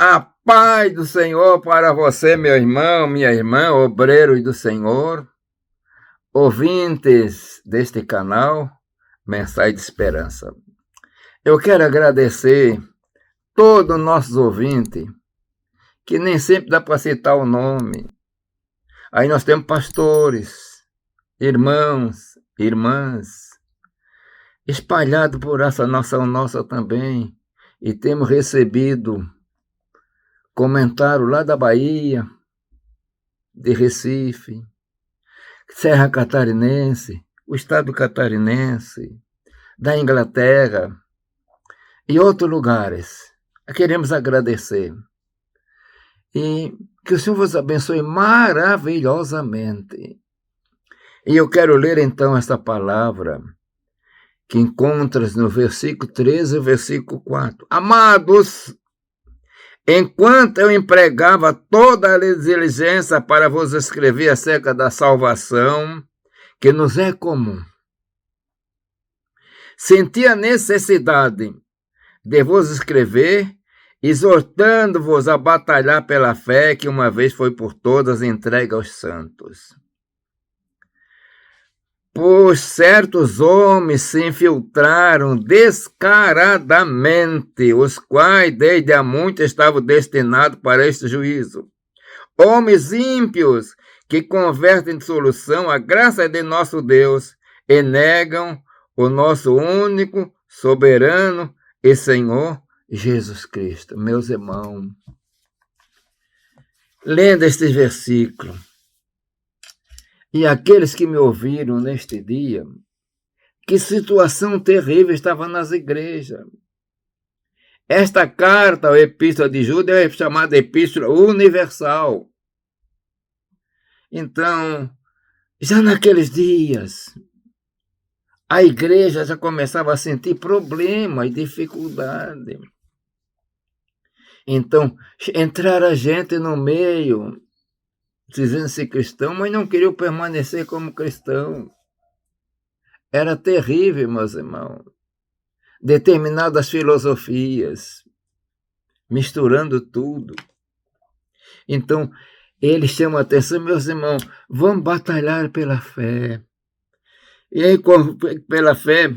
A paz do Senhor para você, meu irmão, minha irmã, obreiros do Senhor, ouvintes deste canal, Mensagem de Esperança. Eu quero agradecer todos os nossos ouvintes, que nem sempre dá para citar o nome. Aí nós temos pastores, irmãos, irmãs, espalhados por essa nação nossa também, e temos recebido comentário lá da Bahia, de Recife, Serra Catarinense, o estado catarinense, da Inglaterra e outros lugares. Queremos agradecer. E que o Senhor vos abençoe maravilhosamente. E eu quero ler então esta palavra que encontras no versículo 13 e versículo 4. Amados, enquanto eu empregava toda a diligência para vos escrever acerca da salvação, que nos é comum, senti a necessidade de vos escrever, exortando-vos a batalhar pela fé que uma vez foi por todas entregue aos santos. Pois certos homens se infiltraram descaradamente, os quais desde há muito estavam destinados para este juízo. Homens ímpios que convertem em solução a graça de nosso Deus e negam o nosso único, soberano e Senhor Jesus Cristo. Meus irmãos, lendo este versículo, e aqueles que me ouviram neste dia, que situação terrível estava nas igrejas. Esta carta, a Epístola de Judas, é chamada Epístola Universal. Então, já naqueles dias, a igreja já começava a sentir problema e dificuldade. Então, entrara gente no meio, dizendo-se cristão, mas não queriam permanecer como cristão. Era terrível, meus irmãos. Determinadas filosofias, misturando tudo. Então, ele chama a atenção, meus irmãos, vamos batalhar pela fé. E aí, pela fé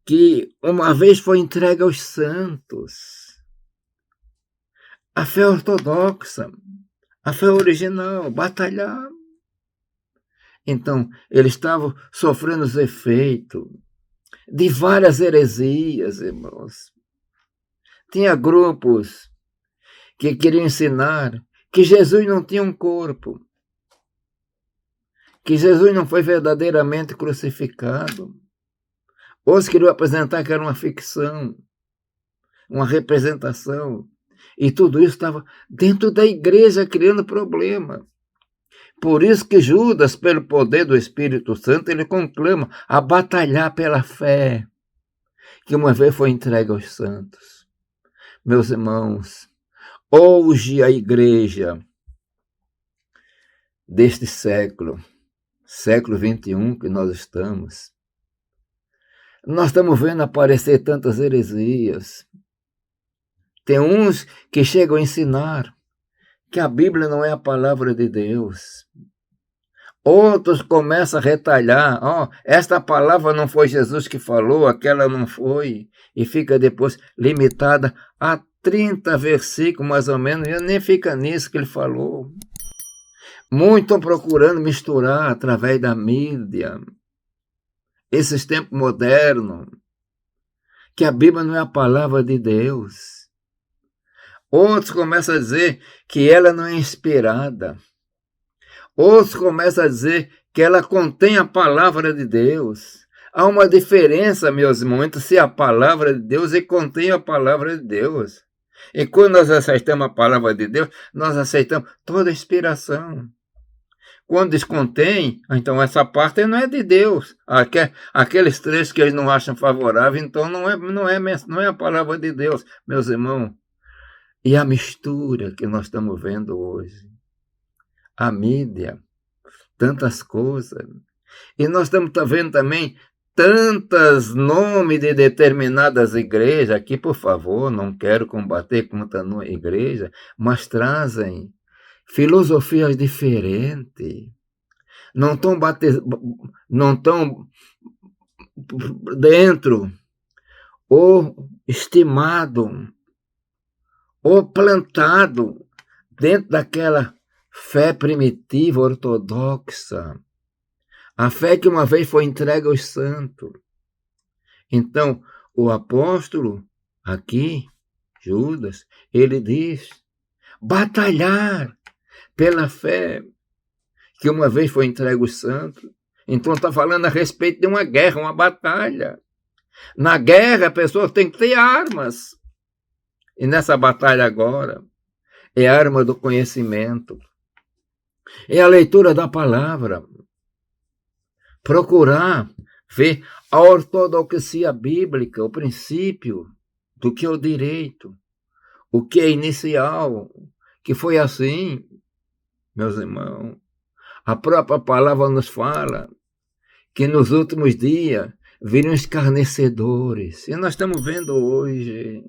que uma vez foi entregue aos santos. A fé ortodoxa, a fé original, batalhar. Então, eles estavam sofrendo os efeitos de várias heresias, irmãos. Tinha grupos que queriam ensinar que Jesus não tinha um corpo, que Jesus não foi verdadeiramente crucificado. Outros queriam apresentar que era uma ficção, uma representação. E tudo isso estava dentro da igreja criando problema. Por isso que Judas, pelo poder do Espírito Santo, ele conclama a batalhar pela fé, que uma vez foi entregue aos santos. Meus irmãos, hoje a igreja deste século XXI que nós estamos vendo aparecer tantas heresias. Tem uns que chegam a ensinar que a Bíblia não é a palavra de Deus. Outros começam a retalhar. Esta palavra não foi Jesus que falou, aquela não foi. E fica depois limitada a 30 versículos, mais ou menos, e nem fica nisso que ele falou. Muitos estão procurando misturar através da mídia, esses tempos modernos, que a Bíblia não é a palavra de Deus. Outros começam a dizer que ela não é inspirada. Outros começam a dizer que ela contém a palavra de Deus. Há uma diferença, meus irmãos, entre ser a palavra de Deus e contém a palavra de Deus. E quando nós aceitamos a palavra de Deus, nós aceitamos toda a inspiração. Quando descontém, então essa parte não é de Deus. Aqueles trechos que eles não acham favoráveis, então não é a palavra de Deus, meus irmãos. E a mistura que nós estamos vendo hoje. A mídia, tantas coisas. E nós estamos vendo também tantos nomes de determinadas igrejas, aqui, por favor, não quero combater contra a igreja, mas trazem filosofias diferentes, não estão dentro, ou estimado, ou plantado dentro daquela fé primitiva ortodoxa, a fé que uma vez foi entregue aos santos. Então, o apóstolo, aqui, Judas, ele diz, batalhar pela fé que uma vez foi entregue aos santos. Então, está falando a respeito de uma guerra, uma batalha. Na guerra, a pessoa tem que ter armas. E nessa batalha agora, é a arma do conhecimento. É a leitura da palavra. Procurar ver a ortodoxia bíblica, o princípio do que é o direito, o que é inicial, que foi assim, meus irmãos. A própria palavra nos fala que nos últimos dias viriam escarnecedores. E nós estamos vendo hoje.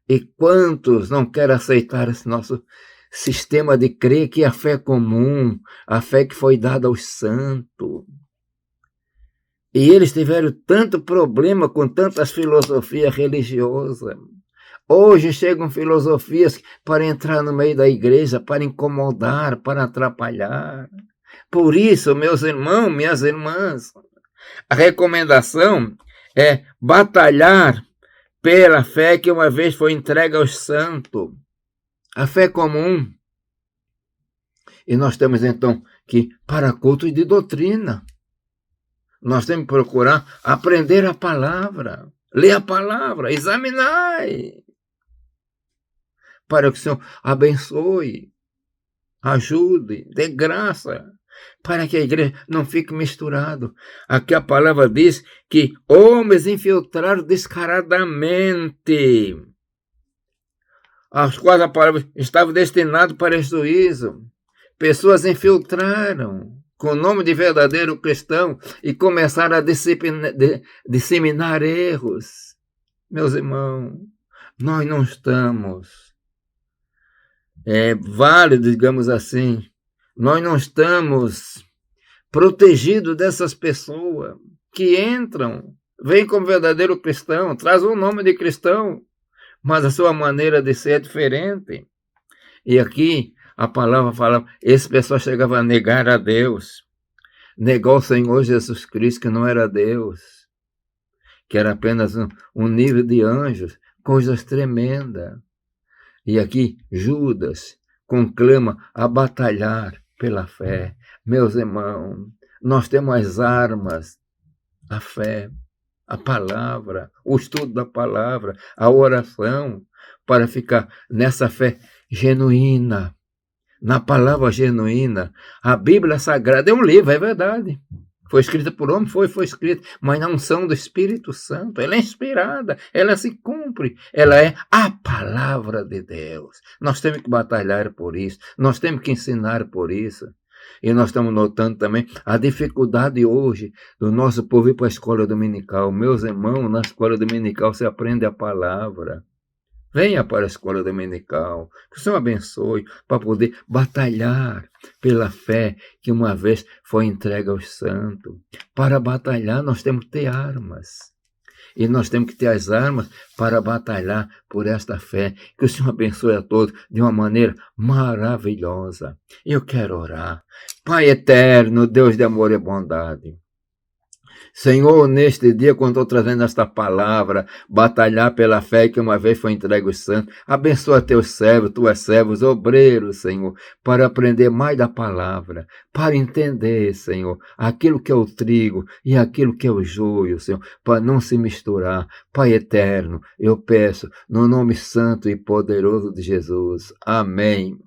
E quantos não querem aceitar esse nosso sistema de crer que a fé é comum, a fé que foi dada aos santos. E eles tiveram tanto problema com tantas filosofias religiosas. Hoje chegam filosofias para entrar no meio da igreja, para incomodar, para atrapalhar. Por isso, meus irmãos, minhas irmãs, a recomendação é batalhar pela fé que uma vez foi entregue aos santos. A fé comum. E nós temos então que, para cultos de doutrina, nós temos que procurar aprender a palavra, ler a palavra, examinar, para que o Senhor abençoe, ajude, dê graça, para que a igreja não fique misturado. Aqui a palavra diz que homens infiltraram descaradamente, aos quais a palavra estava destinada para esse juízo. Pessoas infiltraram com o nome de verdadeiro cristão e começaram a disseminar erros. Meus irmãos, nós não estamos válidos, digamos assim, nós não estamos protegidos dessas pessoas que entram, vêm como verdadeiro cristão, trazem o nome de cristão, mas a sua maneira de ser é diferente. E aqui a palavra fala, esse pessoal chegava a negar a Deus, negar o Senhor Jesus Cristo, que não era Deus, que era apenas um nível de anjos, coisas tremendas. E aqui Judas conclama a batalhar pela fé. Meus irmãos, nós temos as armas, a fé, a palavra, o estudo da palavra, a oração, para ficar nessa fé genuína, na palavra genuína. A Bíblia Sagrada é um livro, é verdade. Foi escrita por homem, foi escrita, mas na unção do Espírito Santo. Ela é inspirada, ela se cumpre, ela é a palavra de Deus. Nós temos que batalhar por isso, nós temos que ensinar por isso. E nós estamos notando também a dificuldade hoje do nosso povo ir para a escola dominical. Meus irmãos, na escola dominical você aprende a palavra. Venha para a escola dominical, que o Senhor abençoe, para poder batalhar pela fé que uma vez foi entregue aos santos. Para batalhar, nós temos que ter armas. E nós temos que ter as armas para batalhar por esta fé. Que o Senhor abençoe a todos de uma maneira maravilhosa. Eu quero orar. Pai eterno, Deus de amor e bondade. Senhor, neste dia, quando estou trazendo esta palavra, batalhar pela fé que uma vez foi entregue aos santos, abençoa teus servos, tuas servos, obreiros, Senhor, para aprender mais da palavra, para entender, Senhor, aquilo que é o trigo e aquilo que é o joio, Senhor, para não se misturar. Pai eterno, eu peço, no nome santo e poderoso de Jesus. Amém.